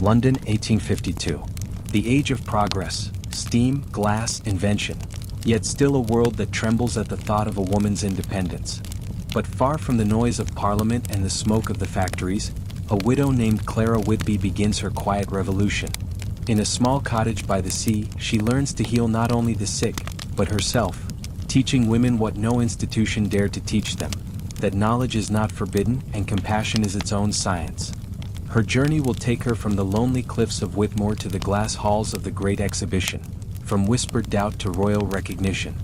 London, 1852. The age of progress, steam, glass, invention. Yet still a world that trembles at the thought of a woman's independence. But far from the noise of Parliament and the smoke of the factories, a widow named Clara Whitby begins her quiet revolution. In a small cottage by the sea, she learns to heal not only the sick, but herself, teaching women what no institution dared to teach them, that knowledge is not forbidden and compassion is its own science. Her journey will take her from the lonely cliffs of Whitmore to the glass halls of the Great Exhibition, from whispered doubt to royal recognition.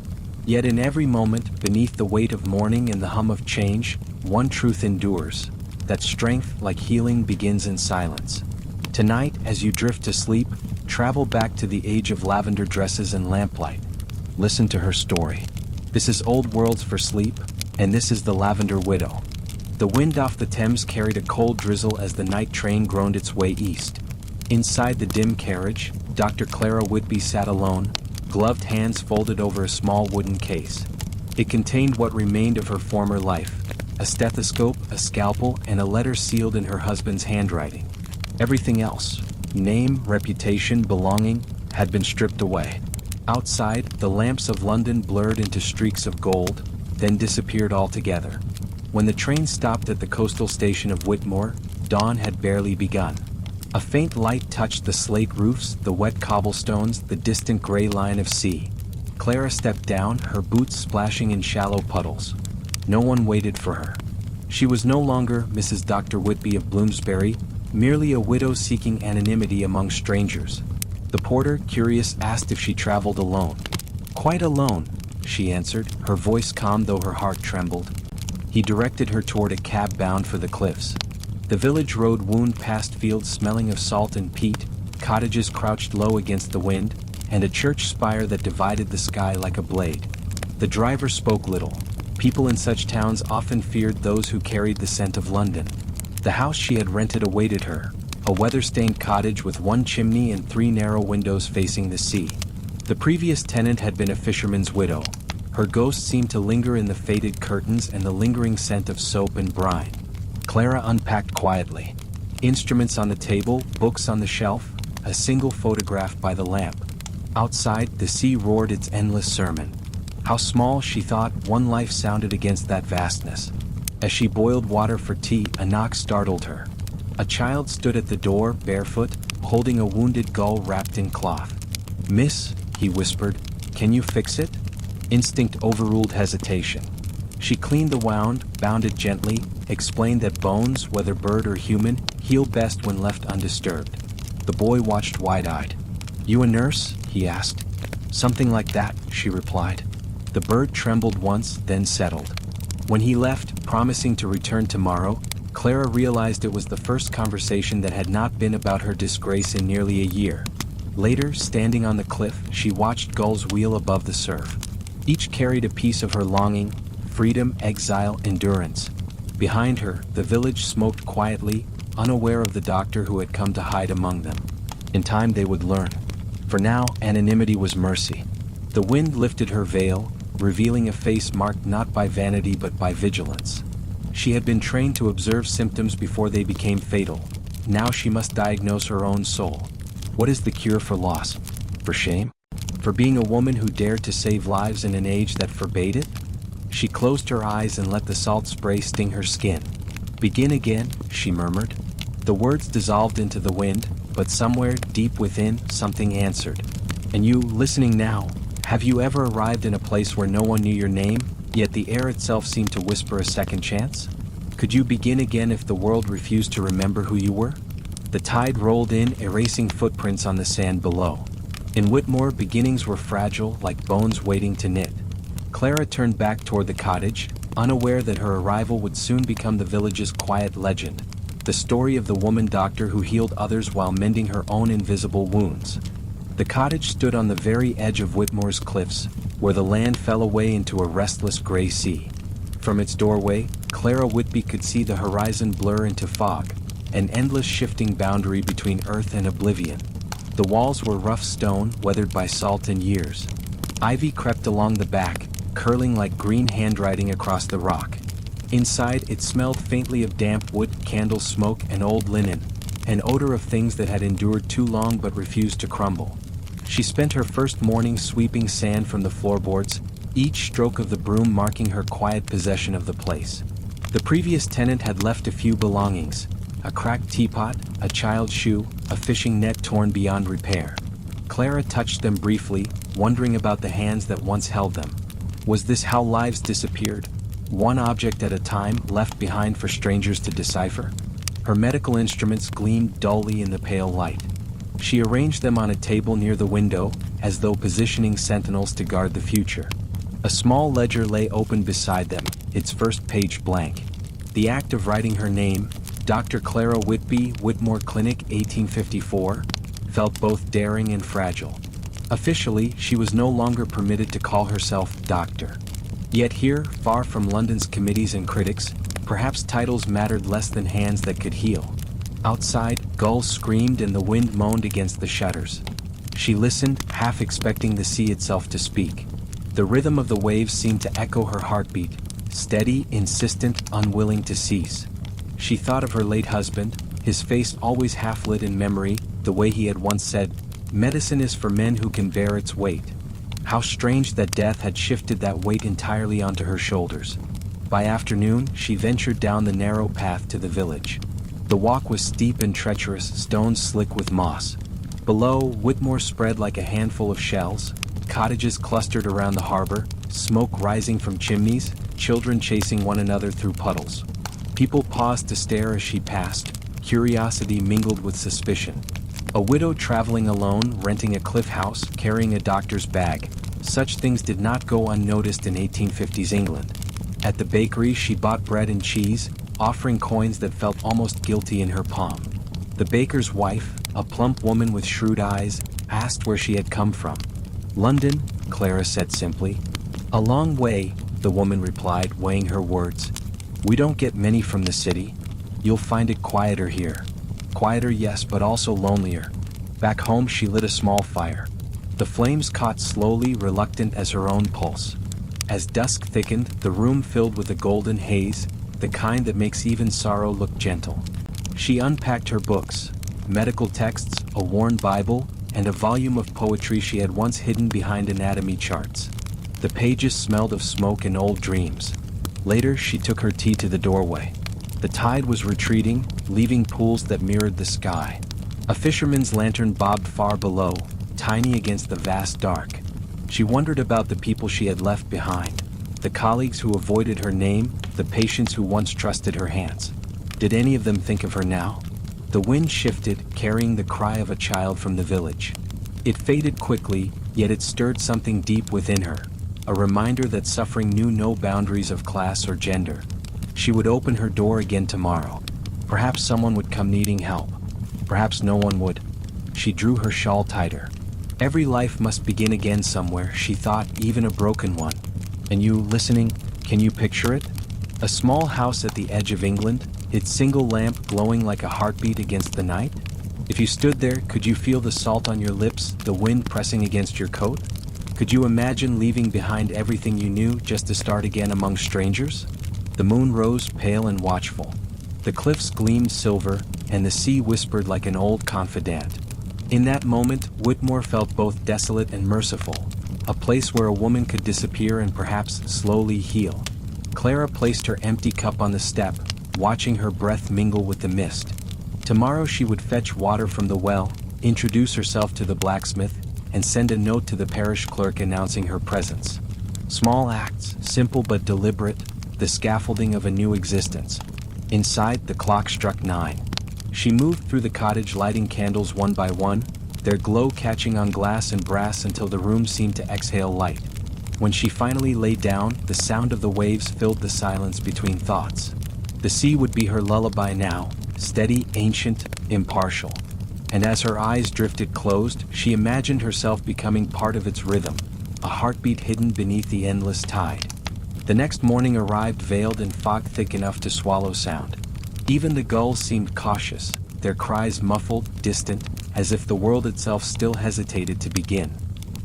Yet in every moment, beneath the weight of mourning and the hum of change, one truth endures, that strength, like healing, begins in silence. Tonight, as you drift to sleep, travel back to the age of lavender dresses and lamplight. Listen to her story. This is Old Worlds for Sleep, and this is the Lavender Widow. The wind off the Thames carried a cold drizzle as the night train groaned its way east. Inside the dim carriage, Dr. Clara Whitby sat alone, gloved hands folded over a small wooden case. It contained what remained of her former life: a stethoscope, a scalpel, and a letter sealed in her husband's handwriting. Everything else, name, reputation, belonging, had been stripped away. Outside, the lamps of London blurred into streaks of gold, then disappeared altogether. When the train stopped at the coastal station of Whitmore, dawn had barely begun. A faint light touched the slate roofs, the wet cobblestones, the distant gray line of sea. Clara stepped down, her boots splashing in shallow puddles. No one waited for her. She was no longer Mrs. Dr. Whitby of Bloomsbury, merely a widow seeking anonymity among strangers. The porter, curious, asked if she traveled alone. "Quite alone," she answered, her voice calm though her heart trembled. He directed her toward a cab bound for the cliffs. The village road wound past fields smelling of salt and peat, cottages crouched low against the wind, and a church spire that divided the sky like a blade. The driver spoke little. People in such towns often feared those who carried the scent of London. The house she had rented awaited her, a weather-stained cottage with one chimney and 3 narrow windows facing the sea. The previous tenant had been a fisherman's widow. Her ghost seemed to linger in the faded curtains and the lingering scent of soap and brine. Clara unpacked quietly. Instruments on the table, books on the shelf, a single photograph by the lamp. Outside, the sea roared its endless sermon. How small, she thought, one life sounded against that vastness. As she boiled water for tea, a knock startled her. A child stood at the door, barefoot, holding a wounded gull wrapped in cloth. "Miss," he whispered, "can you fix it?" Instinct overruled hesitation. She cleaned the wound, bound it gently, explained that bones, whether bird or human, heal best when left undisturbed. The boy watched wide-eyed. "You a nurse?" he asked. "Something like that," she replied. The bird trembled once, then settled. When he left, promising to return tomorrow, Clara realized it was the first conversation that had not been about her disgrace in nearly a year. Later, standing on the cliff, she watched gulls wheel above the surf. Each carried a piece of her longing: freedom, exile, endurance. Behind her, the village smoked quietly, unaware of the doctor who had come to hide among them. In time they would learn. For now, anonymity was mercy. The wind lifted her veil, revealing a face marked not by vanity but by vigilance. She had been trained to observe symptoms before they became fatal. Now she must diagnose her own soul. What is the cure for loss? For shame? For being a woman who dared to save lives in an age that forbade it? She closed her eyes and let the salt spray sting her skin. "Begin again," she murmured. The words dissolved into the wind, but somewhere deep within, something answered. "And you, listening now, have you ever arrived in a place where no one knew your name, yet the air itself seemed to whisper a second chance? Could you begin again if the world refused to remember who you were?" The tide rolled in, erasing footprints on the sand below. In Whitmore, beginnings were fragile, like bones waiting to knit. Clara turned back toward the cottage, unaware that her arrival would soon become the village's quiet legend, the story of the woman doctor who healed others while mending her own invisible wounds. The cottage stood on the very edge of Whitmore's cliffs, where the land fell away into a restless gray sea. From its doorway, Clara Whitby could see the horizon blur into fog, an endless shifting boundary between earth and oblivion. The walls were rough stone, weathered by salt and years. Ivy crept along the back, curling like green handwriting across the rock. Inside, it smelled faintly of damp wood, candle smoke, and old linen. an odor of things that had endured too long but refused to crumble. She spent her first morning sweeping sand from the floorboards, each stroke of the broom marking her quiet possession of the place. The previous tenant had left a few belongings: a cracked teapot, a child's shoe, a fishing net torn beyond repair. Clara touched them briefly, wondering about the hands that once held them. Was this how lives disappeared? One object at a time, left behind for strangers to decipher? Her medical instruments gleamed dully in the pale light. She arranged them on a table near the window, as though positioning sentinels to guard the future. A small ledger lay open beside them, its first page blank. The act of writing her name, Dr. Clara Whitby, Whitmore Clinic, 1854, felt both daring and fragile. Officially, she was no longer permitted to call herself doctor. Yet here, far from London's committees and critics, perhaps titles mattered less than hands that could heal. Outside, gulls screamed and the wind moaned against the shutters. She listened, half expecting the sea itself to speak. The rhythm of the waves seemed to echo her heartbeat, steady, insistent, unwilling to cease. She thought of her late husband, his face always half lit in memory, the way he had once said, "Medicine is for men who can bear its weight." How strange that death had shifted that weight entirely onto her shoulders. By afternoon, she ventured down the narrow path to the village. The walk was steep and treacherous, stones slick with moss. Below, Whitmore spread like a handful of shells, cottages clustered around the harbor, smoke rising from chimneys, children chasing one another through puddles. People paused to stare as she passed, curiosity mingled with suspicion. A widow traveling alone, renting a cliff house, carrying a doctor's bag. Such things did not go unnoticed in 1850s England. At the bakery, she bought bread and cheese, offering coins that felt almost guilty in her palm. The baker's wife, a plump woman with shrewd eyes, asked where she had come from. "London," Clara said simply. "A long way," the woman replied, weighing her words. "We don't get many from the city. You'll find it quieter here." Quieter, yes, but also lonelier. Back home, she lit a small fire. The flames caught slowly, reluctant as her own pulse. As dusk thickened, the room filled with a golden haze, the kind that makes even sorrow look gentle. She unpacked her books, medical texts, a worn Bible, and a volume of poetry she had once hidden behind anatomy charts. The pages smelled of smoke and old dreams. Later, she took her tea to the doorway. The tide was retreating, leaving pools that mirrored the sky. A fisherman's lantern bobbed far below, tiny against the vast dark. She wondered about the people she had left behind, the colleagues who avoided her name, the patients who once trusted her hands. Did any of them think of her now? The wind shifted, carrying the cry of a child from the village. It faded quickly, yet it stirred something deep within her, a reminder that suffering knew no boundaries of class or gender. She would open her door again tomorrow. Perhaps someone would come needing help. Perhaps no one would. She drew her shawl tighter. Every life must begin again somewhere, she thought, even a broken one. And you, listening, can you picture it? A small house at the edge of England, its single lamp glowing like a heartbeat against the night? If you stood there, could you feel the salt on your lips, the wind pressing against your coat? Could you imagine leaving behind everything you knew just to start again among strangers? The moon rose pale and watchful. The cliffs gleamed silver, and the sea whispered like an old confidant. In that moment, Whitmore felt both desolate and merciful, a place where a woman could disappear and perhaps slowly heal. Clara placed her empty cup on the step, watching her breath mingle with the mist. Tomorrow she would fetch water from the well, introduce herself to the blacksmith, and send a note to the parish clerk announcing her presence. Small acts, simple but deliberate, the scaffolding of a new existence. Inside, the clock struck 9. She moved through the cottage, lighting candles one by one, their glow catching on glass and brass until the room seemed to exhale light. When she finally lay down, the sound of the waves filled the silence between thoughts. The sea would be her lullaby now, steady, ancient, impartial. And as her eyes drifted closed, she imagined herself becoming part of its rhythm, a heartbeat hidden beneath the endless tide. The next morning arrived veiled in fog thick enough to swallow sound. Even the gulls seemed cautious, their cries muffled, distant, as if the world itself still hesitated to begin.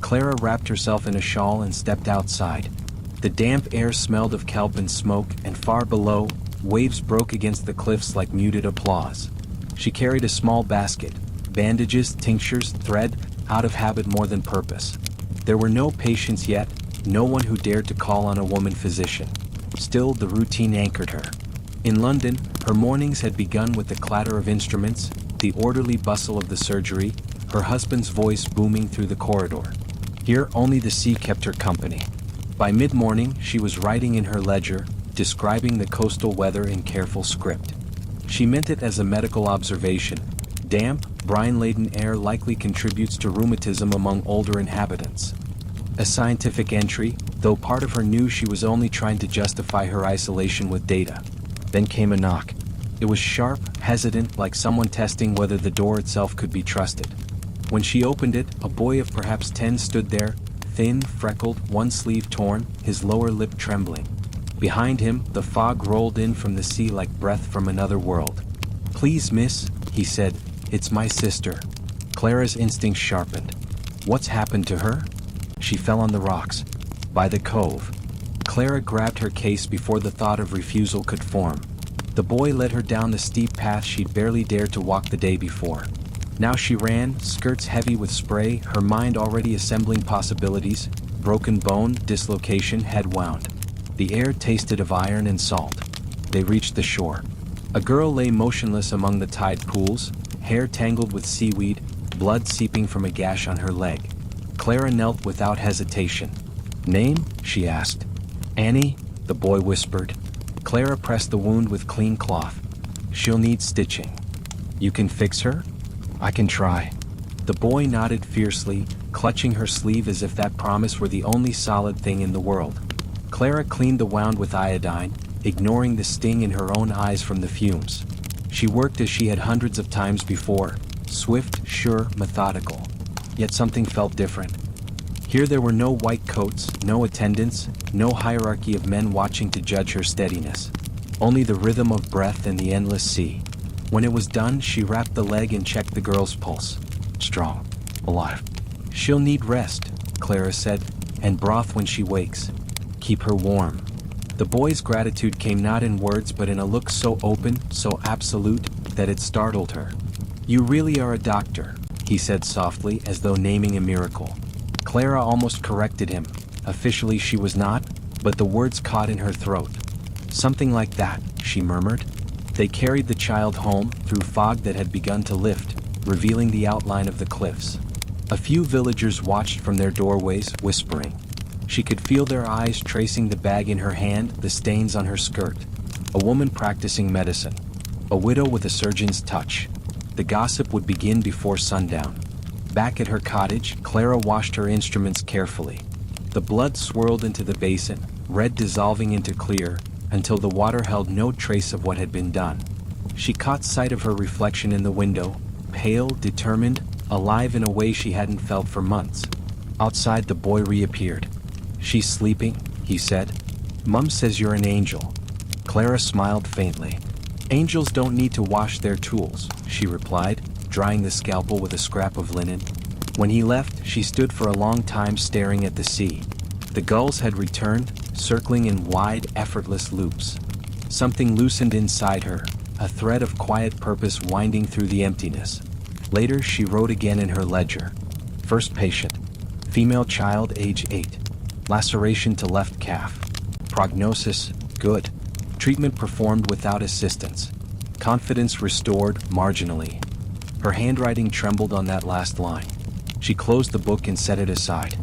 Clara wrapped herself in a shawl and stepped outside. The damp air smelled of kelp and smoke, and far below, waves broke against the cliffs like muted applause. She carried a small basket, bandages, tinctures, thread, out of habit more than purpose. There were no patients yet, no one who dared to call on a woman physician. Still, the routine anchored her. In London, her mornings had begun with the clatter of instruments, the orderly bustle of the surgery, her husband's voice booming through the corridor. Here, only the sea kept her company. By mid-morning, she was writing in her ledger, describing the coastal weather in careful script. She meant it as a medical observation. Damp, brine-laden air likely contributes to rheumatism among older inhabitants. A scientific entry, though part of her knew she was only trying to justify her isolation with data. Then came a knock. It was sharp, hesitant, like someone testing whether the door itself could be trusted. When she opened it, a boy of perhaps 10 stood there, thin, freckled, one sleeve torn, his lower lip trembling. Behind him, the fog rolled in from the sea like breath from another world. "Please, miss," he said, "it's my sister." Clara's instincts sharpened. What's happened to her? She fell on the rocks. By the cove. Clara grabbed her case before the thought of refusal could form. The boy led her down the steep path she'd barely dared to walk the day before. Now she ran, skirts heavy with spray, her mind already assembling possibilities. Broken bone, dislocation, head wound. The air tasted of iron and salt. They reached the shore. A girl lay motionless among the tide pools, hair tangled with seaweed, blood seeping from a gash on her leg. Clara knelt without hesitation. "Name?" she asked. "Annie," the boy whispered. Clara pressed the wound with clean cloth. "She'll need stitching." "You can fix her?" "I can try." The boy nodded fiercely, clutching her sleeve as if that promise were the only solid thing in the world. Clara cleaned the wound with iodine, ignoring the sting in her own eyes from the fumes. She worked as she had hundreds of times before, swift, sure, methodical. Yet something felt different. Here there were no white coats, no attendants, no hierarchy of men watching to judge her steadiness. Only the rhythm of breath and the endless sea. When it was done, she wrapped the leg and checked the girl's pulse. Strong. Alive. "She'll need rest," Clara said, "and broth when she wakes. Keep her warm." The boy's gratitude came not in words but in a look so open, so absolute, that it startled her. "You really are a doctor," he said softly, as though naming a miracle. Clara almost corrected him. Officially she was not, but the words caught in her throat. "Something like that," she murmured. They carried the child home, through fog that had begun to lift, revealing the outline of the cliffs. A few villagers watched from their doorways, whispering. She could feel their eyes tracing the bag in her hand, the stains on her skirt. A woman practicing medicine. A widow with a surgeon's touch. The gossip would begin before sundown. Back at her cottage, Clara washed her instruments carefully. The blood swirled into the basin, red dissolving into clear, until the water held no trace of what had been done. She caught sight of her reflection in the window, pale, determined, alive in a way she hadn't felt for months. Outside, the boy reappeared. "She's sleeping," he said. "Mum says you're an angel." Clara smiled faintly. "Angels don't need to wash their tools," she replied, drying the scalpel with a scrap of linen. When he left, she stood for a long time staring at the sea. The gulls had returned, circling in wide, effortless loops. Something loosened inside her, a thread of quiet purpose winding through the emptiness. Later, she wrote again in her ledger. First patient. Female child, age 8. Laceration to left calf. Prognosis, good. Treatment performed without assistance. Confidence restored, marginally. Her handwriting trembled on that last line. She closed the book and set it aside.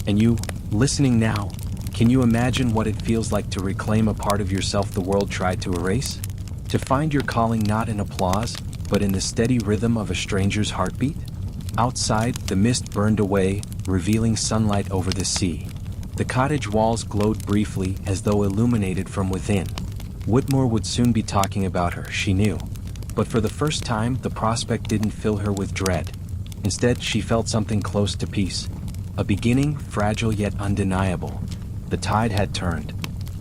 "And you, listening now, can you imagine what it feels like to reclaim a part of yourself the world tried to erase? To find your calling not in applause, but in the steady rhythm of a stranger's heartbeat?" Outside, the mist burned away, revealing sunlight over the sea. The cottage walls glowed briefly, as though illuminated from within. Whitmore would soon be talking about her, she knew. But for the first time, the prospect didn't fill her with dread. Instead, she felt something close to peace. A beginning, fragile yet undeniable. The tide had turned.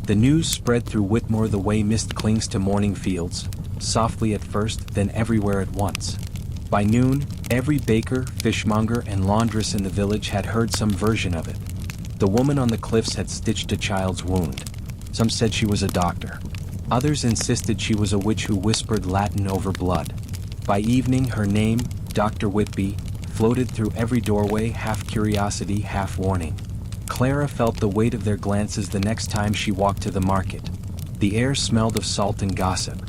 The news spread through Whitmore the way mist clings to morning fields, softly at first, then everywhere at once. By noon, every baker, fishmonger, and laundress in the village had heard some version of it. The woman on the cliffs had stitched a child's wound. Some said she was a doctor. Others insisted she was a witch who whispered Latin over blood. By evening, her name, Dr. Whitby, floated through every doorway, half curiosity, half warning. Clara felt the weight of their glances the next time she walked to the market. The air smelled of salt and gossip.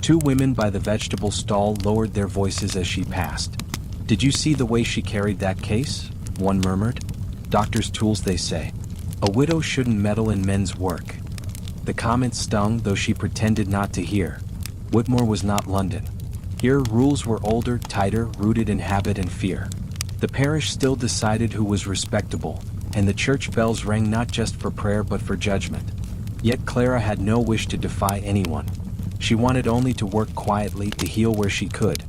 Two women by the vegetable stall lowered their voices as she passed. "Did you see the way she carried that case?" one murmured. "Doctor's tools, they say. A widow shouldn't meddle in men's work." The comment stung, though she pretended not to hear. Whitmore was not London. Here rules were older, tighter, rooted in habit and fear. The parish still decided who was respectable, and the church bells rang not just for prayer but for judgment. Yet Clara had no wish to defy anyone. She wanted only to work quietly, to heal where she could.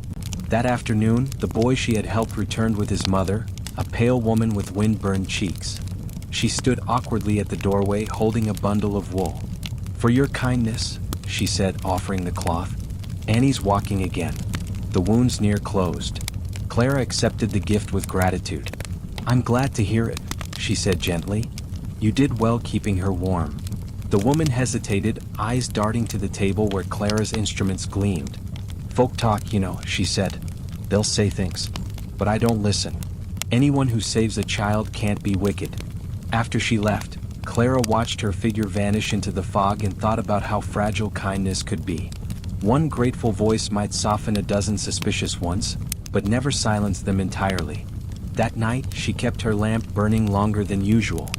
That afternoon, the boy she had helped returned with his mother, a pale woman with wind-burned cheeks. She stood awkwardly at the doorway, holding a bundle of wool. "For your kindness," she said, offering the cloth. "Annie's walking again. The wound's near closed." Clara accepted the gift with gratitude. "I'm glad to hear it," she said gently. "You did well keeping her warm." The woman hesitated, eyes darting to the table where Clara's instruments gleamed. "Folk talk, you know," she said. "They'll say things. But I don't listen. Anyone who saves a child can't be wicked." After she left, Clara watched her figure vanish into the fog and thought about how fragile kindness could be. One grateful voice might soften a dozen suspicious ones, but never silence them entirely. That night, she kept her lamp burning longer than usual.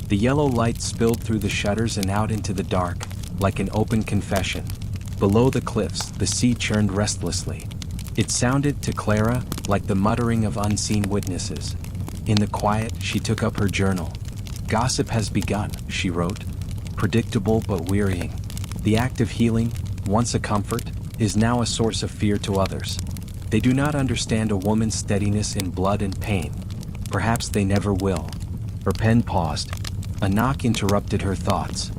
The yellow light spilled through the shutters and out into the dark, like an open confession. Below the cliffs, the sea churned restlessly. It sounded, to Clara, like the muttering of unseen witnesses. In the quiet, she took up her journal. "Gossip has begun," she wrote. "Predictable but wearying. The act of healing, once a comfort, is now a source of fear to others. They do not understand a woman's steadiness in blood and pain. Perhaps they never will." Her pen paused. A knock interrupted her thoughts.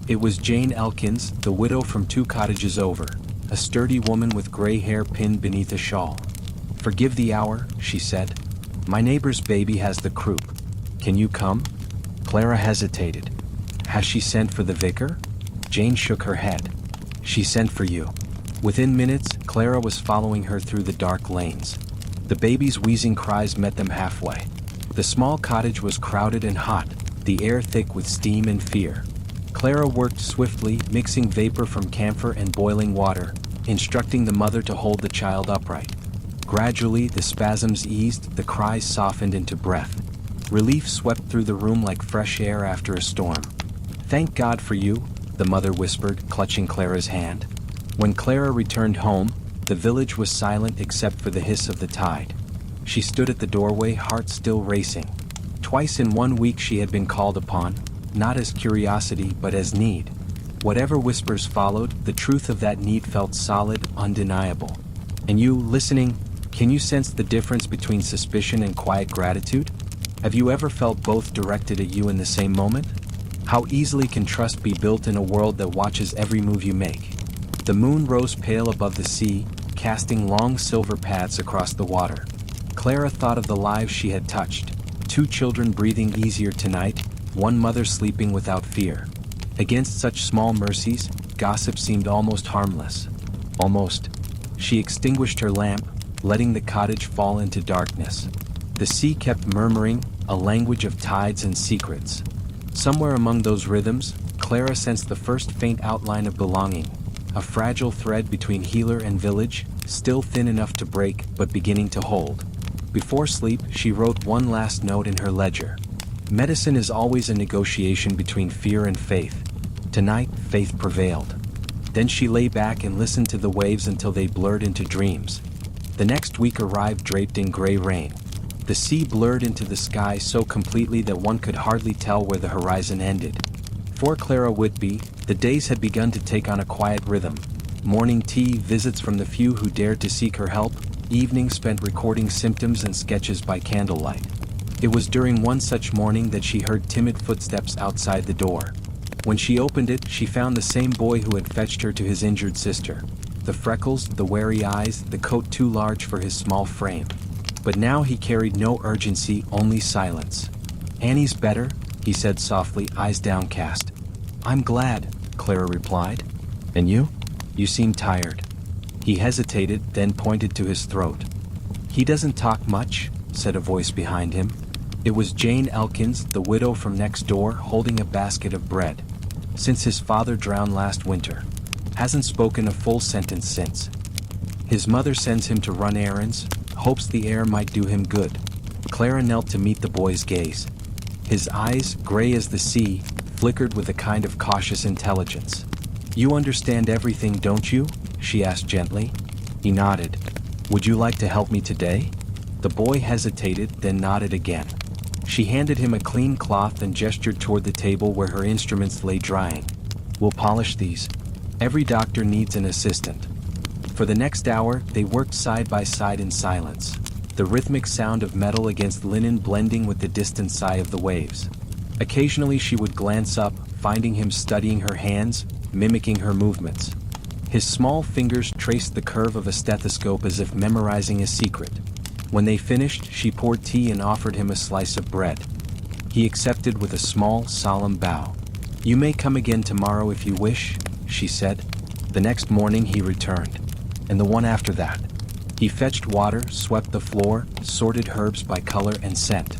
It was Jane Elkins, the widow from 2 cottages over, a sturdy woman with gray hair pinned beneath a shawl. "Forgive the hour," she said. "My neighbor's baby has the croup. Can you come?" Clara hesitated. "Has she sent for the vicar?" Jane shook her head. "She sent for you." Within minutes, Clara was following her through the dark lanes. The baby's wheezing cries met them halfway. The small cottage was crowded and hot, the air thick with steam and fear. Clara worked swiftly, mixing vapor from camphor and boiling water, instructing the mother to hold the child upright. Gradually, the spasms eased, the cries softened into breath. Relief swept through the room like fresh air after a storm. "Thank God for you," the mother whispered, clutching Clara's hand. When Clara returned home, the village was silent except for the hiss of the tide. She stood at the doorway, heart still racing. Twice in 1 week she had been called upon, not as curiosity but as need. Whatever whispers followed, the truth of that need felt solid, undeniable. And you, listening, can you sense the difference between suspicion and quiet gratitude? Have you ever felt both directed at you in the same moment? How easily can trust be built in a world that watches every move you make? The moon rose pale above the sea, casting long silver paths across the water. Clara thought of the lives she had touched. 2 children breathing easier tonight, 1 mother sleeping without fear. Against such small mercies, gossip seemed almost harmless. Almost. She extinguished her lamp, letting the cottage fall into darkness. The sea kept murmuring, a language of tides and secrets. Somewhere among those rhythms, Clara sensed the first faint outline of belonging, a fragile thread between healer and village, still thin enough to break but beginning to hold. Before sleep, she wrote one last note in her ledger. Medicine is always a negotiation between fear and faith. Tonight, faith prevailed. Then she lay back and listened to the waves until they blurred into dreams. The next week arrived draped in gray rain. The sea blurred into the sky so completely that one could hardly tell where the horizon ended. For Clara Whitby, the days had begun to take on a quiet rhythm. Morning tea, visits from the few who dared to seek her help, evenings spent recording symptoms and sketches by candlelight. It was during one such morning that she heard timid footsteps outside the door. When she opened it, she found the same boy who had fetched her to his injured sister. The freckles, the wary eyes, the coat too large for his small frame. But now he carried no urgency, only silence. "Annie's better," he said softly, eyes downcast. "I'm glad," Clara replied. "And you? You seem tired." He hesitated, then pointed to his throat. "He doesn't talk much," said a voice behind him. It was Jane Elkins, the widow from next door, holding a basket of bread. "Since his father drowned last winter. Hasn't spoken a full sentence since. His mother sends him to run errands, hopes the air might do him good." Clara knelt to meet the boy's gaze. His eyes, gray as the sea, flickered with a kind of cautious intelligence. "You understand everything, don't you?" she asked gently. He nodded. "Would you like to help me today?" The boy hesitated, then nodded again. She handed him a clean cloth and gestured toward the table where her instruments lay drying. "We'll polish these. Every doctor needs an assistant." For the next hour, they worked side by side in silence, the rhythmic sound of metal against linen blending with the distant sigh of the waves. Occasionally she would glance up, finding him studying her hands, mimicking her movements. His small fingers traced the curve of a stethoscope as if memorizing a secret. When they finished, she poured tea and offered him a slice of bread. He accepted with a small, solemn bow. "You may come again tomorrow if you wish," she said. The next morning he returned. And the one after that. He fetched water, swept the floor, sorted herbs by color and scent.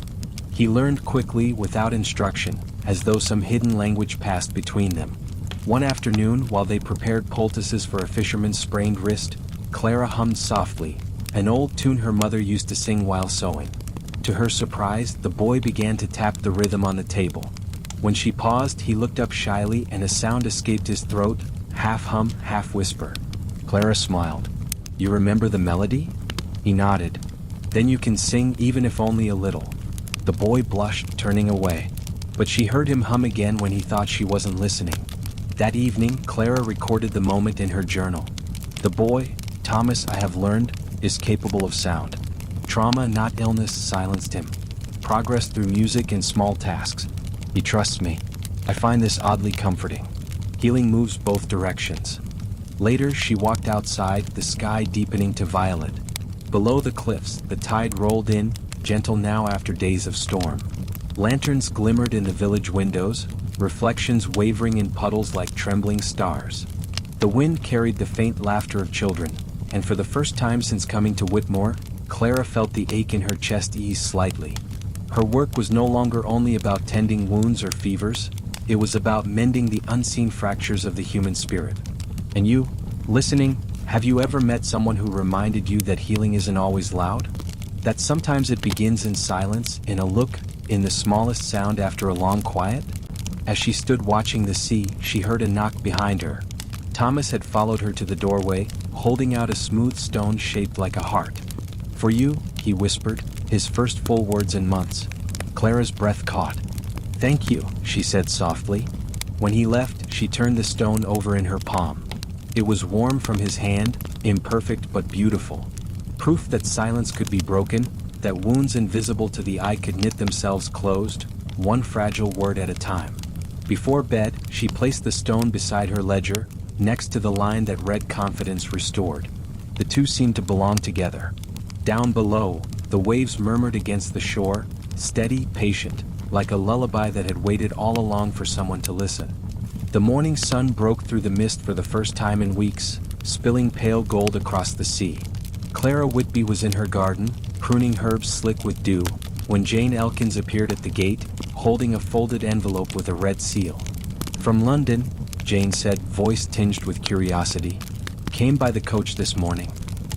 He learned quickly, without instruction, as though some hidden language passed between them. One afternoon, while they prepared poultices for a fisherman's sprained wrist, Clara hummed softly, an old tune her mother used to sing while sewing. To her surprise, the boy began to tap the rhythm on the table. When she paused, he looked up shyly and a sound escaped his throat, half hum, half whisper. Clara smiled. "You remember the melody?" He nodded. "Then you can sing even if only a little." The boy blushed, turning away. But she heard him hum again when he thought she wasn't listening. That evening, Clara recorded the moment in her journal. "The boy, Thomas, I have learned, is capable of sound. Trauma, not illness, silenced him. Progress through music and small tasks. He trusts me. I find this oddly comforting. Healing moves both directions." Later, she walked outside, the sky deepening to violet. Below the cliffs, the tide rolled in, gentle now after days of storm. Lanterns glimmered in the village windows, reflections wavering in puddles like trembling stars. The wind carried the faint laughter of children, and for the first time since coming to Whitmore, Clara felt the ache in her chest ease slightly. Her work was no longer only about tending wounds or fevers, it was about mending the unseen fractures of the human spirit. And you, listening, have you ever met someone who reminded you that healing isn't always loud? That sometimes it begins in silence, in a look, in the smallest sound after a long quiet? As she stood watching the sea, she heard a knock behind her. Thomas had followed her to the doorway, holding out a smooth stone shaped like a heart. "For you," he whispered, his first full words in months. Clara's breath caught. "Thank you," she said softly. When he left, she turned the stone over in her palm. It was warm from his hand, imperfect but beautiful. Proof that silence could be broken, that wounds invisible to the eye could knit themselves closed, one fragile word at a time. Before bed, she placed the stone beside her ledger, next to the line that read "Confidence Restored." The two seemed to belong together. Down below, the waves murmured against the shore, steady, patient, like a lullaby that had waited all along for someone to listen. The morning sun broke through the mist for the first time in weeks, spilling pale gold across the sea. Clara Whitby was in her garden, pruning herbs slick with dew, when Jane Elkins appeared at the gate, holding a folded envelope with a red seal. "From London," Jane said, voice tinged with curiosity. "Came by the coach this morning.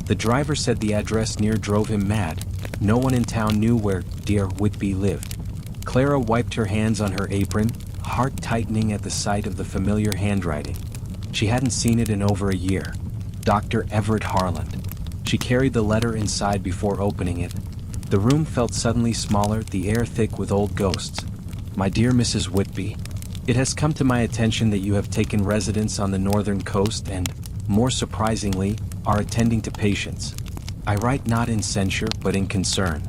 The driver said the address near drove him mad. No one in town knew where dear Whitby lived." Clara wiped her hands on her apron, heart tightening at the sight of the familiar handwriting. She hadn't seen it in over a year. Dr. Everett Harland. She carried the letter inside before opening it. The room felt suddenly smaller, the air thick with old ghosts. "My dear Mrs. Whitby, it has come to my attention that you have taken residence on the northern coast and, more surprisingly, are attending to patients. I write not in censure but in concern.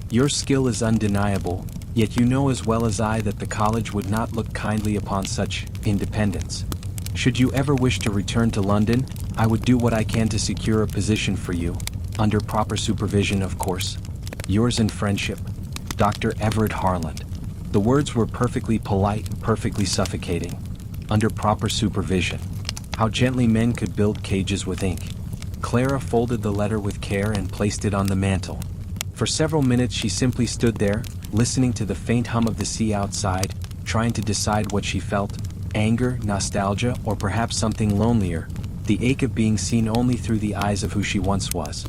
Your skill is undeniable, yet you know as well as I that the college would not look kindly upon such independence. Should you ever wish to return to London, I would do what I can to secure a position for you, under proper supervision, of course. Yours in friendship, Dr. Everett Harland." The words were perfectly polite, perfectly suffocating. Under proper supervision. How gently men could build cages with ink. Clara folded the letter with care and placed it on the mantel. For several minutes she simply stood there, listening to the faint hum of the sea outside, trying to decide what she felt: anger, nostalgia, or perhaps something lonelier, the ache of being seen only through the eyes of who she once was.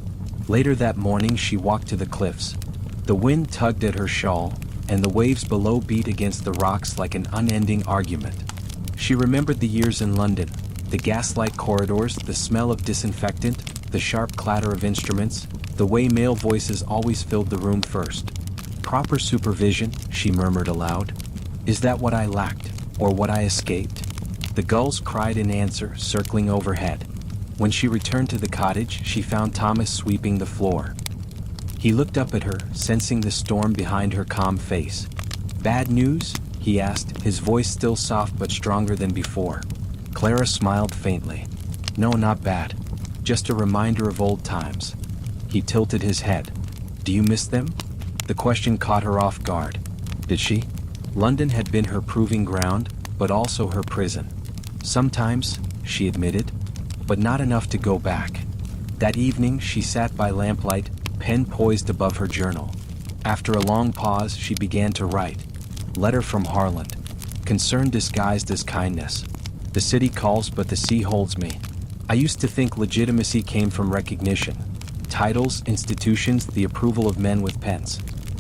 Later that morning she walked to the cliffs. The wind tugged at her shawl, and the waves below beat against the rocks like an unending argument. She remembered the years in London, the gaslight corridors, the smell of disinfectant, the sharp clatter of instruments, the way male voices always filled the room first. Proper supervision, she murmured aloud. Is that what I lacked, or what I escaped? The gulls cried in answer, circling overhead. When she returned to the cottage, she found Thomas sweeping the floor. He looked up at her, sensing the storm behind her calm face. Bad news? He asked, his voice still soft but stronger than before. Clara smiled faintly. No, not bad. Just a reminder of old times. He tilted his head. Do you miss them? The question caught her off guard. Did she? London had been her proving ground, but also her prison. Sometimes, she admitted, but not enough to go back. That evening she sat by lamplight, pen poised above her journal. After a long pause she began to write. Letter from Harland. Concern disguised as kindness. The city calls but the sea holds me. I used to think legitimacy came from recognition. Titles, institutions, the approval of men with pens.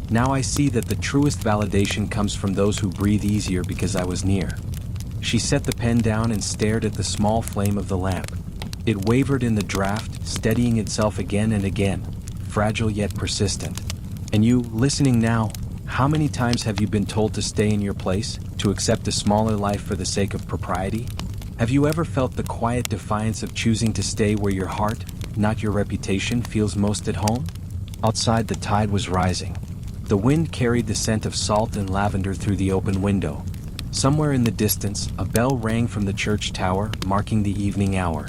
Now I see that the truest validation comes from those who breathe easier because I was near. She set the pen down and stared at the small flame of the lamp. It wavered in the draft, steadying itself again and again, fragile yet persistent. And you, listening now, how many times have you been told to stay in your place, to accept a smaller life for the sake of propriety? Have you ever felt the quiet defiance of choosing to stay where your heart, not your reputation, feels most at home? Outside the tide was rising. The wind carried the scent of salt and lavender through the open window. Somewhere in the distance, a bell rang from the church tower, marking the evening hour.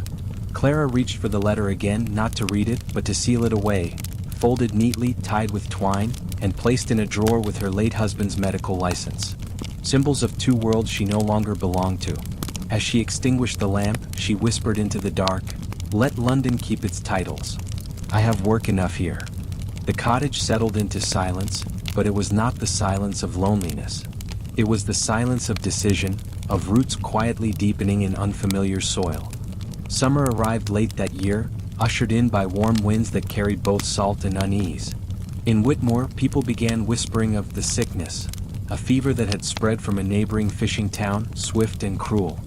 Clara reached for the letter again, not to read it, but to seal it away, folded neatly, tied with twine, and placed in a drawer with her late husband's medical license. Symbols of two worlds she no longer belonged to. As she extinguished the lamp, she whispered into the dark, "Let London keep its titles. I have work enough here." The cottage settled into silence, but it was not the silence of loneliness. It was the silence of decision, of roots quietly deepening in unfamiliar soil. Summer arrived late that year, ushered in by warm winds that carried both salt and unease. In Whitmore, people began whispering of the sickness, a fever that had spread from a neighboring fishing town, swift and cruel.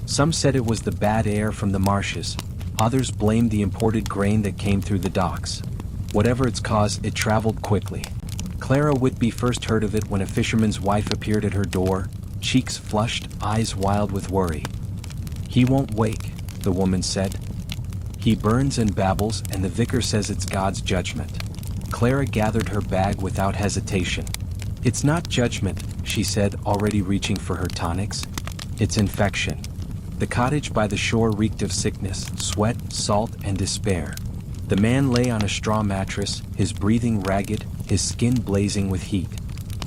Some said it was the bad air from the marshes, others blamed the imported grain that came through the docks. Whatever its cause, it traveled quickly. Clara Whitby first heard of it when a fisherman's wife appeared at her door, cheeks flushed, eyes wild with worry. "He won't wake," the woman said. "He burns and babbles, and the vicar says it's God's judgment." Clara gathered her bag without hesitation. "It's not judgment," she said, already reaching for her tonics. "It's infection." The cottage by the shore reeked of sickness, sweat, salt, and despair. The man lay on a straw mattress, his breathing ragged, his skin blazing with heat.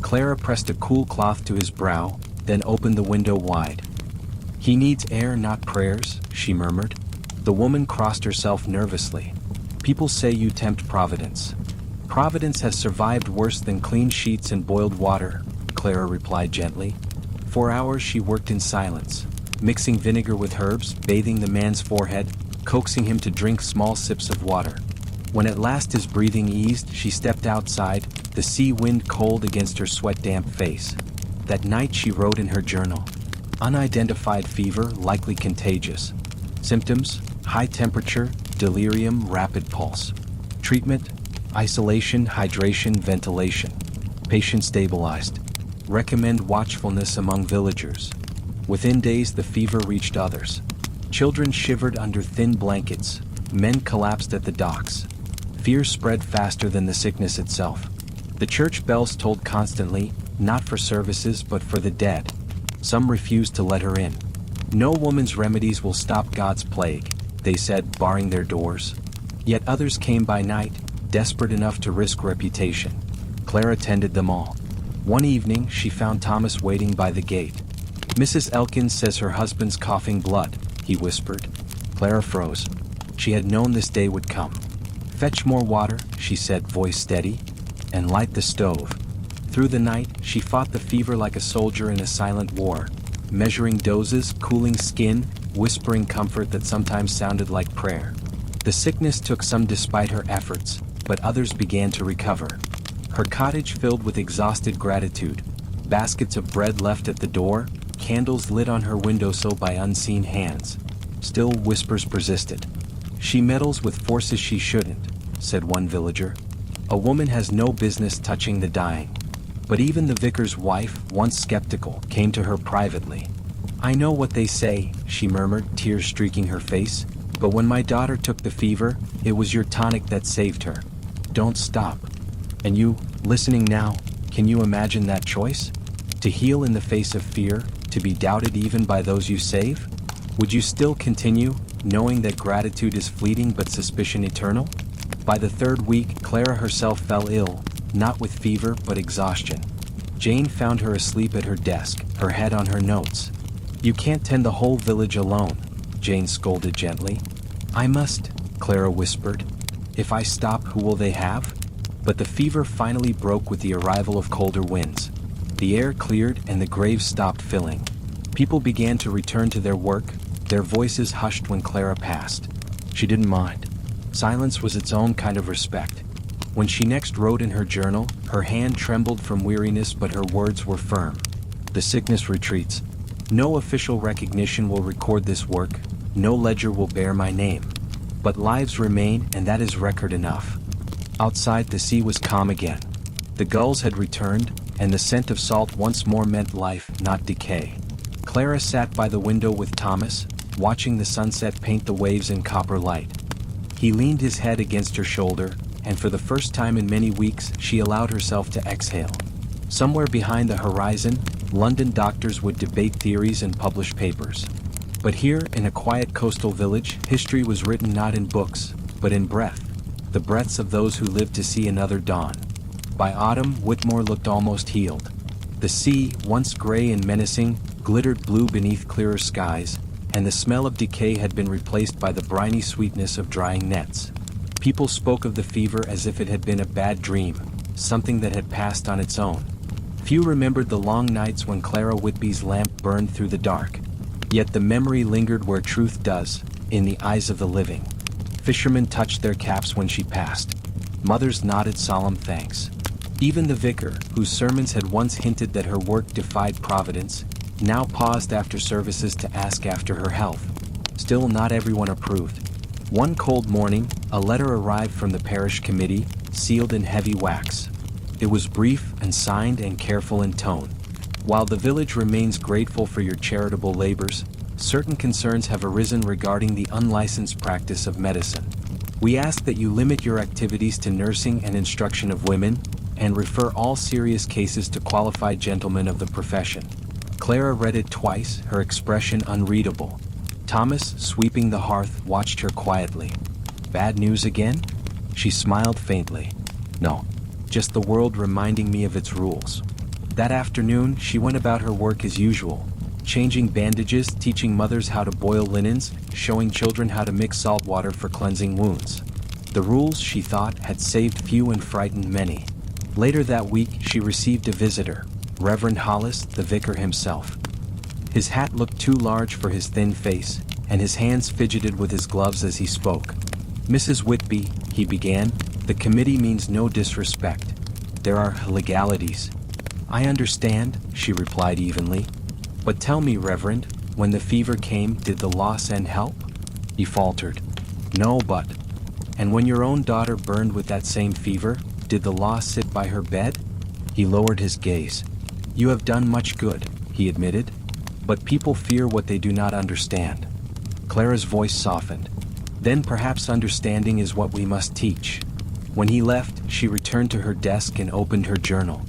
Clara pressed a cool cloth to his brow, then opened the window wide. "He needs air, not prayers," she murmured. The woman crossed herself nervously. "People say you tempt Providence." "Providence has survived worse than clean sheets and boiled water," Clara replied gently. For hours she worked in silence, mixing vinegar with herbs, bathing the man's forehead, coaxing him to drink small sips of water. When at last his breathing eased, she stepped outside, the sea wind cold against her sweat-damp face. That night she wrote in her journal. Unidentified fever, likely contagious. Symptoms: high temperature, delirium, rapid pulse. Treatment: isolation, hydration, ventilation. Patient stabilized. Recommend watchfulness among villagers. Within days the fever reached others. Children shivered under thin blankets. Men collapsed at the docks. Fear spread faster than the sickness itself. The church bells tolled constantly, not for services but for the dead. Some refused to let her in. "No woman's remedies will stop God's plague," they said, barring their doors. Yet others came by night, desperate enough to risk reputation. Clara tended them all. One evening she found Thomas waiting by the gate. "Mrs. Elkins says her husband's coughing blood," he whispered. Clara froze. She had known this day would come. "Fetch more water," she said, voice steady, "and light the stove." Through the night, she fought the fever like a soldier in a silent war, measuring doses, cooling skin, whispering comfort that sometimes sounded like prayer. The sickness took some despite her efforts, but others began to recover. Her cottage filled with exhausted gratitude, baskets of bread left at the door, candles lit on her windowsill by unseen hands. Still whispers persisted. "She meddles with forces she shouldn't," said one villager. "A woman has no business touching the dying." But even the vicar's wife, once skeptical, came to her privately. "I know what they say," she murmured, tears streaking her face, "but when my daughter took the fever, it was your tonic that saved her. Don't stop. And you, listening now, can you imagine that choice? To heal in the face of fear, to be doubted even by those you save? Would you still continue, knowing that gratitude is fleeting but suspicion eternal?" By the third week, Clara herself fell ill, not with fever but exhaustion. Jane found her asleep at her desk, her head on her notes. "You can't tend the whole village alone," Jane scolded gently. "I must," Clara whispered. "If I stop, who will they have?" But the fever finally broke with the arrival of colder winds. The air cleared and the graves stopped filling. People began to return to their work, their voices hushed when Clara passed. She didn't mind. Silence was its own kind of respect. When she next wrote in her journal, her hand trembled from weariness but her words were firm. "The sickness retreats. No official recognition will record this work, no ledger will bear my name. But lives remain, and that is record enough." Outside, the sea was calm again. The gulls had returned, and the scent of salt once more meant life, not decay. Clara sat by the window with Thomas, watching the sunset paint the waves in copper light. He leaned his head against her shoulder, and for the first time in many weeks she allowed herself to exhale. Somewhere behind the horizon, London doctors would debate theories and publish papers. But here, in a quiet coastal village, history was written not in books, but in breath, the breaths of those who lived to see another dawn. By autumn, Whitmore looked almost healed. The sea, once gray and menacing, glittered blue beneath clearer skies, and the smell of decay had been replaced by the briny sweetness of drying nets. People spoke of the fever as if it had been a bad dream, something that had passed on its own. Few remembered the long nights when Clara Whitby's lamp burned through the dark. Yet the memory lingered where truth does, in the eyes of the living. Fishermen touched their caps when she passed. Mothers nodded solemn thanks. Even the vicar, whose sermons had once hinted that her work defied providence, now paused after services to ask after her health. Still, not everyone approved. One cold morning, a letter arrived from the parish committee, sealed in heavy wax. It was brief and signed and careful in tone. "While the village remains grateful for your charitable labors, certain concerns have arisen regarding the unlicensed practice of medicine. We ask that you limit your activities to nursing and instruction of women, and refer all serious cases to qualified gentlemen of the profession." Clara read it twice, her expression unreadable. Thomas, sweeping the hearth, watched her quietly. "Bad news again?" She smiled faintly. "No, just the world reminding me of its rules." That afternoon, she went about her work as usual, changing bandages, teaching mothers how to boil linens, showing children how to mix salt water for cleansing wounds. The rules, she thought, had saved few and frightened many. Later that week, she received a visitor, Reverend Hollis, the vicar himself. His hat looked too large for his thin face, and his hands fidgeted with his gloves as he spoke. "Mrs. Whitby," he began, "the committee means no disrespect. There are legalities." "I understand," she replied evenly. "But tell me, Reverend, when the fever came, did the law send help?" He faltered. "No, but..." "And when your own daughter burned with that same fever, did the law sit by her bed?" He lowered his gaze. "You have done much good," he admitted. "But people fear what they do not understand." Clara's voice softened. "Then perhaps understanding is what we must teach." When he left, she returned to her desk and opened her journal.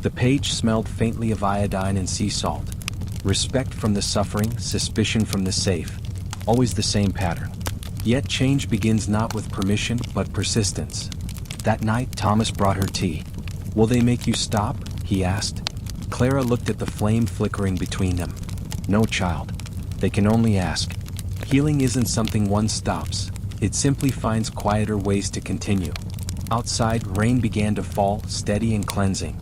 The page smelled faintly of iodine and sea salt. Respect from the suffering, suspicion from the safe. Always the same pattern. Yet change begins not with permission, but persistence. That night, Thomas brought her tea. "Will they make you stop?" he asked. Clara looked at the flame flickering between them. "No, child. They can only ask. Healing isn't something one stops. It simply finds quieter ways to continue. Outside, rain began to fall, steady and cleansing.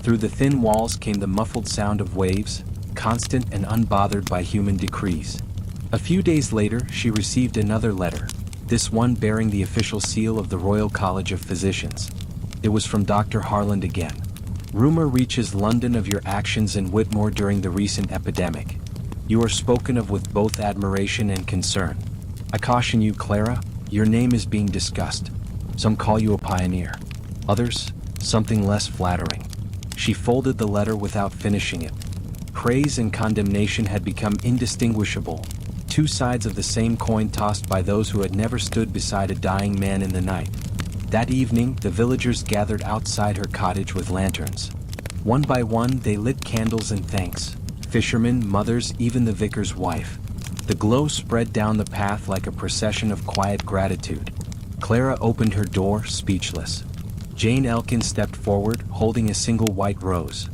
Through the thin walls came the muffled sound of waves, constant and unbothered by human decrees. A few days later, she received another letter, this one bearing the official seal of the Royal College of Physicians. It was from Dr. Harland again. Rumor reaches London of your actions in Whitmore during the recent epidemic. You are spoken of with both admiration and concern. I caution you, Clara, your name is being discussed. Some call you a pioneer. Others, something less flattering. She folded the letter without finishing it. Praise and condemnation had become indistinguishable, two sides of the same coin tossed by those who had never stood beside a dying man in the night. That evening, the villagers gathered outside her cottage with lanterns. One by one, they lit candles in thanks. Fishermen, mothers, even the vicar's wife. The glow spread down the path like a procession of quiet gratitude. Clara opened her door, speechless. Jane Elkin stepped forward, holding a single white rose.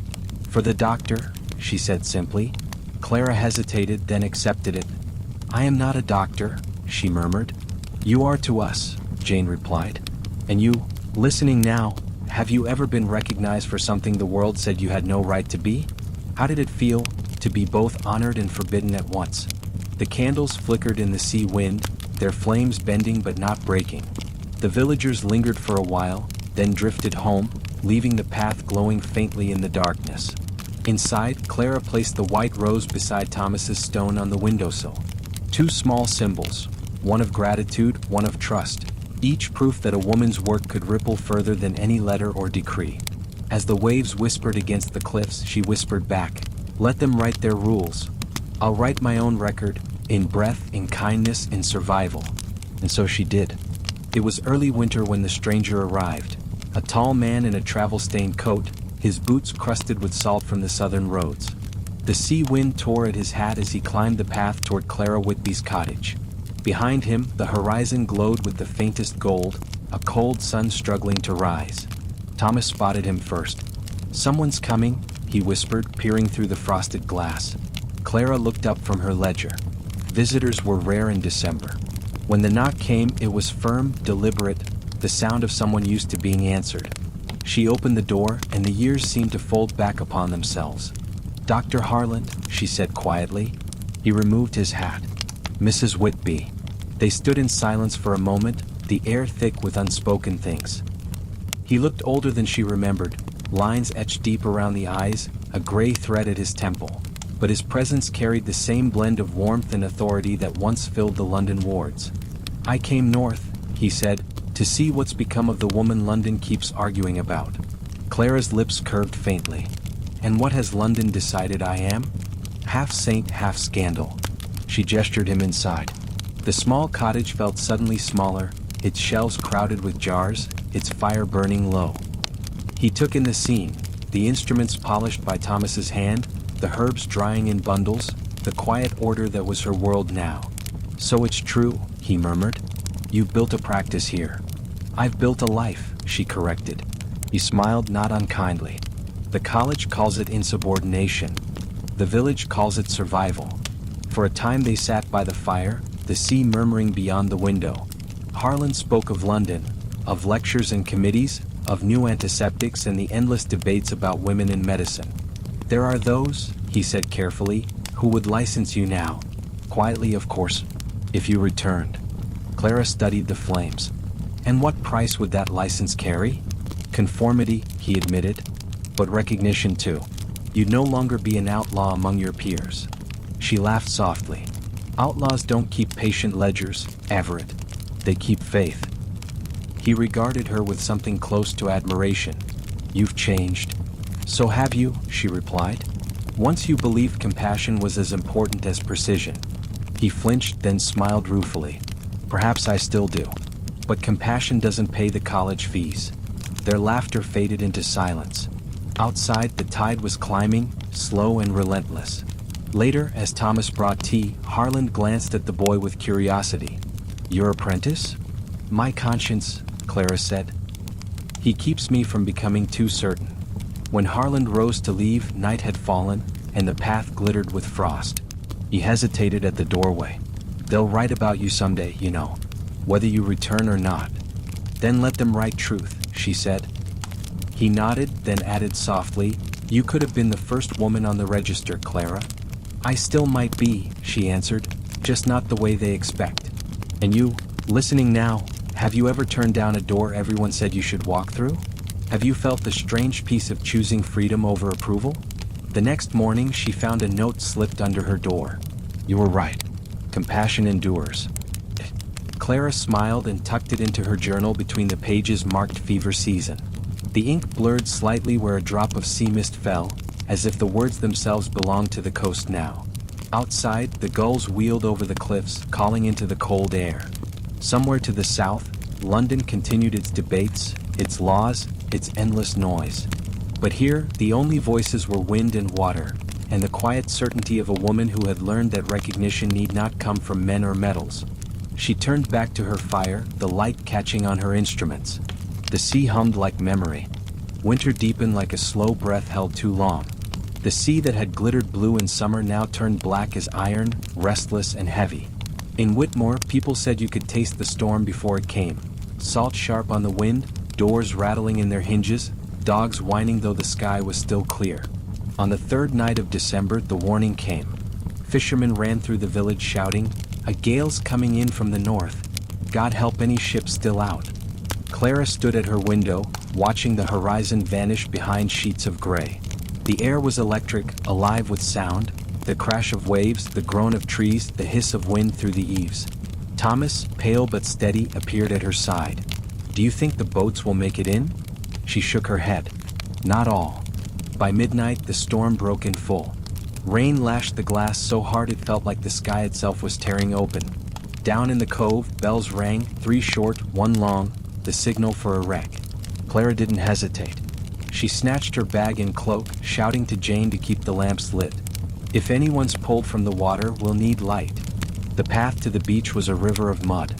For the doctor, she said simply. Clara hesitated, then accepted it. I am not a doctor, she murmured. You are to us, Jane replied. And you, listening now, have you ever been recognized for something the world said you had no right to be? How did it feel, to be both honored and forbidden at once? The candles flickered in the sea wind, their flames bending but not breaking. The villagers lingered for a while, then drifted home, leaving the path glowing faintly in the darkness. Inside, Clara placed the white rose beside Thomas's stone on the windowsill. Two small symbols, one of gratitude, one of trust, each proof that a woman's work could ripple further than any letter or decree. As the waves whispered against the cliffs, she whispered back, "Let them write their rules. I'll write my own record, in breath, in kindness, in survival." And so she did. It was early winter when the stranger arrived, a tall man in a travel-stained coat, his boots crusted with salt from the southern roads. The sea wind tore at his hat as he climbed the path toward Clara Whitby's cottage. Behind him, the horizon glowed with the faintest gold, a cold sun struggling to rise. Thomas spotted him first. "Someone's coming," he whispered, peering through the frosted glass. Clara looked up from her ledger. Visitors were rare in December. When the knock came, it was firm, deliberate, the sound of someone used to being answered. She opened the door, and the years seemed to fold back upon themselves. "Dr. Harland," she said quietly. He removed his hat. "Mrs. Whitby." They stood in silence for a moment, the air thick with unspoken things. He looked older than she remembered, lines etched deep around the eyes, a gray thread at his temple. But his presence carried the same blend of warmth and authority that once filled the London wards. "I came north," he said, "to see what's become of the woman London keeps arguing about." Clara's lips curved faintly. "And what has London decided I am? Half saint, half scandal." She gestured him inside. The small cottage felt suddenly smaller, its shelves crowded with jars, its fire burning low. He took in the scene, the instruments polished by Thomas's hand, the herbs drying in bundles, the quiet order that was her world now. "So it's true," he murmured. "You've built a practice here." "I've built a life," she corrected. He smiled, not unkindly. "The college calls it insubordination. The village calls it survival." For a time they sat by the fire, the sea murmuring beyond the window. Harland spoke of London, of lectures and committees, of new antiseptics and the endless debates about women in medicine. "There are those," he said carefully, "who would license you now. Quietly, of course, if you returned." Clara studied the flames. "And what price would that license carry?" "Conformity," he admitted. "But recognition too. You'd no longer be an outlaw among your peers." She laughed softly. "Outlaws don't keep patient ledgers, Everett. They keep faith." He regarded her with something close to admiration. "You've changed." "So have you," she replied. "Once you believed compassion was as important as precision." He flinched, then smiled ruefully. "Perhaps I still do. But compassion doesn't pay the college fees." Their laughter faded into silence. Outside, the tide was climbing, slow and relentless. Later, as Thomas brought tea, Harland glanced at the boy with curiosity. "Your apprentice?" "My conscience," Clara said. "He keeps me from becoming too certain." When Harland rose to leave, night had fallen, and the path glittered with frost. He hesitated at the doorway. "They'll write about you someday, you know." whether you return or not. Then let them write truth, she said. He nodded, then added softly, you could have been the first woman on the register, Clara. I still might be, she answered, just not the way they expect. And you, listening now, have you ever turned down a door everyone said you should walk through? Have you felt the strange peace of choosing freedom over approval? The next morning she found a note slipped under her door. You were right. Compassion endures. Clara smiled and tucked it into her journal between the pages marked fever season. The ink blurred slightly where a drop of sea mist fell, as if the words themselves belonged to the coast now. Outside, the gulls wheeled over the cliffs, calling into the cold air. Somewhere to the south, London continued its debates, its laws, its endless noise. But here, the only voices were wind and water, and the quiet certainty of a woman who had learned that recognition need not come from men or metals. She turned back to her fire, the light catching on her instruments. The sea hummed like memory. Winter deepened like a slow breath held too long. The sea that had glittered blue in summer now turned black as iron, restless and heavy. In Whitmore, people said you could taste the storm before it came. Salt sharp on the wind, doors rattling in their hinges, dogs whining though the sky was still clear. On the third night of December, the warning came. Fishermen ran through the village shouting, a gale's coming in from the north. God help any ship still out. Clara stood at her window, watching the horizon vanish behind sheets of gray. The air was electric, alive with sound, the crash of waves, the groan of trees, the hiss of wind through the eaves. Thomas, pale but steady, appeared at her side. Do you think the boats will make it in? She shook her head. Not all. By midnight, the storm broke in full. Rain lashed the glass so hard it felt like the sky itself was tearing open. Down in the cove, bells rang, 3 short, 1 long, the signal for a wreck. Clara didn't hesitate. She snatched her bag and cloak, shouting to Jane to keep the lamps lit. If anyone's pulled from the water, we'll need light. The path to the beach was a river of mud.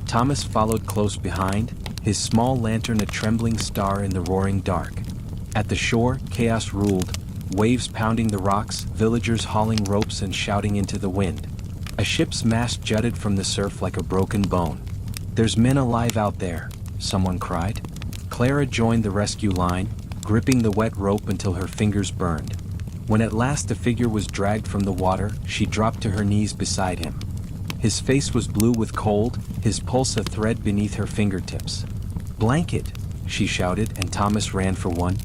Thomas followed close behind, his small lantern a trembling star in the roaring dark. At the shore, chaos ruled, waves pounding the rocks, villagers hauling ropes and shouting into the wind. A ship's mast jutted from the surf like a broken bone. There's men alive out there, someone cried. Clara joined the rescue line, gripping the wet rope until her fingers burned. When at last the figure was dragged from the water, she dropped to her knees beside him. His face was blue with cold, his pulse a thread beneath her fingertips. Blanket, she shouted, and Thomas ran for one.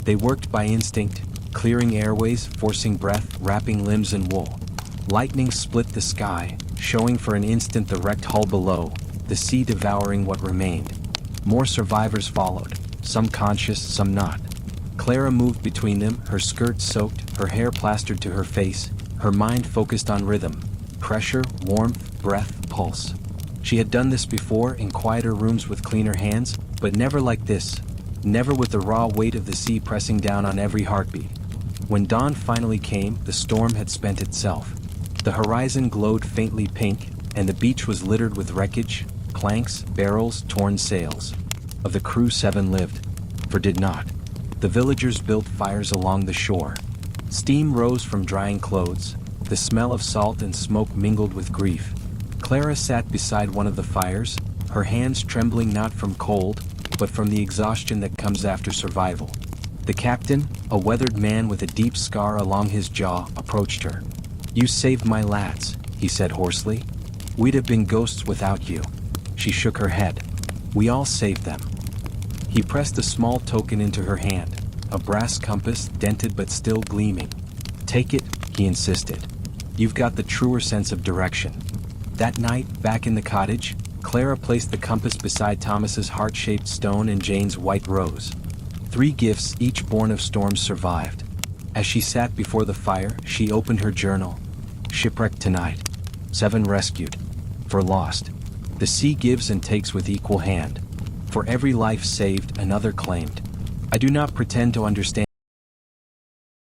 They worked by instinct, clearing airways, forcing breath, wrapping limbs in wool. Lightning split the sky, showing for an instant the wrecked hull below, the sea devouring what remained. More survivors followed, some conscious, some not. Clara moved between them, her skirt soaked, her hair plastered to her face, her mind focused on rhythm. Pressure, warmth, breath, pulse. She had done this before in quieter rooms with cleaner hands, but never like this. Never with the raw weight of the sea pressing down on every heartbeat. When dawn finally came, the storm had spent itself. The horizon glowed faintly pink, and the beach was littered with wreckage, planks, barrels, torn sails. Of the crew, 7 lived, for did not. The villagers built fires along the shore. Steam rose from drying clothes. The smell of salt and smoke mingled with grief. Clara sat beside one of the fires, her hands trembling not from cold, but from the exhaustion that comes after survival. The captain, a weathered man with a deep scar along his jaw, approached her. You saved my lads, he said hoarsely. We'd have been ghosts without you. She shook her head. We all saved them. He pressed a small token into her hand, a brass compass, dented but still gleaming. Take it, he insisted. You've got the truer sense of direction. That night, back in the cottage, Clara placed the compass beside Thomas's heart-shaped stone and Jane's white rose. 3 gifts, each born of storms, survived. As she sat before the fire, she opened her journal. Shipwrecked tonight. 7 rescued. 4 lost. The sea gives and takes with equal hand. For every life saved, another claimed. I do not pretend to understand